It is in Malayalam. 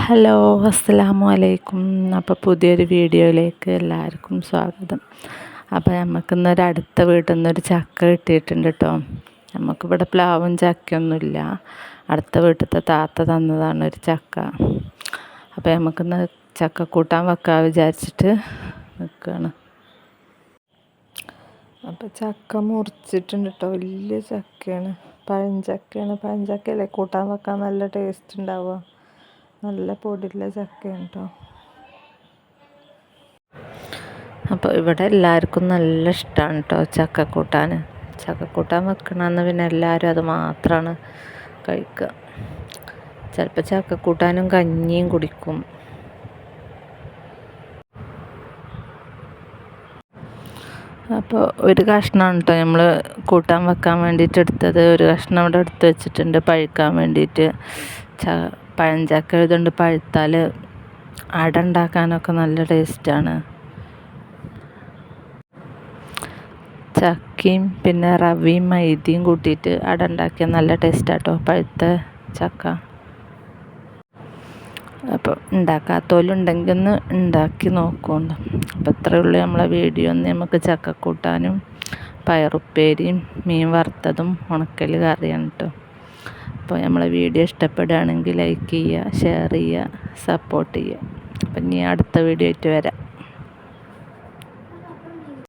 ഹലോ, അസ്സലാമു അലൈക്കും. അപ്പോൾ പുതിയൊരു വീഡിയോയിലേക്ക് എല്ലാവർക്കും സ്വാഗതം. അപ്പോൾ നമുക്കിന്നൊരു അടുത്ത വീട്ടിൽ നിന്നൊരു ചക്ക കിട്ടിയിട്ടുണ്ട് കേട്ടോ. നമുക്കിവിടെ പ്ലാവും ചക്കയൊന്നുമില്ല. അടുത്ത വീട്ടിലത്തെ താത്ത തന്നതാണ് ഒരു ചക്ക. അപ്പോൾ നമുക്കിന്ന് ചക്ക കൂട്ടാൻ വെക്കാൻ വിചാരിച്ചിട്ട് നിൽക്കുകയാണ്. അപ്പോൾ ചക്ക മുറിച്ചിട്ടുണ്ട് കേട്ടോ. വലിയ ചക്കയാണ്, പഴഞ്ചക്കയാണ്. പഴഞ്ചക്കയല്ലേ കൂട്ടാൻ വെക്കാൻ നല്ല ടേസ്റ്റ് ഉണ്ടാവുക. നല്ല പൊടിയുള്ള ചക്കയാണ് കേട്ടോ. അപ്പോൾ ഇവിടെ എല്ലാവർക്കും നല്ല ഇഷ്ടമാണ് കേട്ടോ ചക്കക്കൂട്ടാൻ. ചക്കക്കൂട്ടാൻ വെക്കണമെന്ന് പിന്നെ എല്ലാവരും അത് മാത്രമാണ് കഴിക്കുക. ചിലപ്പോൾ ചക്കക്കൂട്ടാനും കഞ്ഞിയും കുടിക്കും. അപ്പോൾ ഒരു കഷ്ണമാണ് കേട്ടോ നമ്മൾ കൂട്ടാൻ വെക്കാൻ വേണ്ടിയിട്ട് എടുത്തത്. ഒരു കഷ്ണം ഇവിടെ എടുത്ത് വെച്ചിട്ടുണ്ട് പഴുക്കാൻ വേണ്ടിയിട്ട്. പഴഞ്ചക്ക ഇതുകൊണ്ട് പഴുത്താൽ അട ഉണ്ടാക്കാനൊക്കെ നല്ല ടേസ്റ്റാണ്. ചക്കയും പിന്നെ റവയും മൈദയും കൂട്ടിയിട്ട് അട ഉണ്ടാക്കിയാൽ നല്ല ടേസ്റ്റാട്ടോ പഴുത്ത ചക്ക. അപ്പോൾ ഉണ്ടാക്കാത്തവരുണ്ടെങ്കിൽ ഒന്ന് ഉണ്ടാക്കി നോക്കുന്നുണ്ട്. അപ്പോൾ ഇത്രയേ ഉള്ളൂ നമ്മളെ വീഡിയോ. ഒന്ന് നമുക്ക് ചക്കക്കൂട്ടാനും പയറുപ്പേരിയും മീൻ വറുത്തതും ഉണക്കൽ കറിയാണ് കേട്ടോ. അപ്പോൾ നമ്മളെ വീഡിയോ ഇഷ്ടപ്പെടുകയാണെങ്കിൽ ലൈക്ക് ചെയ്യുക, ഷെയർ ചെയ്യുക, സപ്പോർട്ട് ചെയ്യുക. അപ്പം ഇനി അടുത്ത വീഡിയോ ആയിട്ട് വരാം.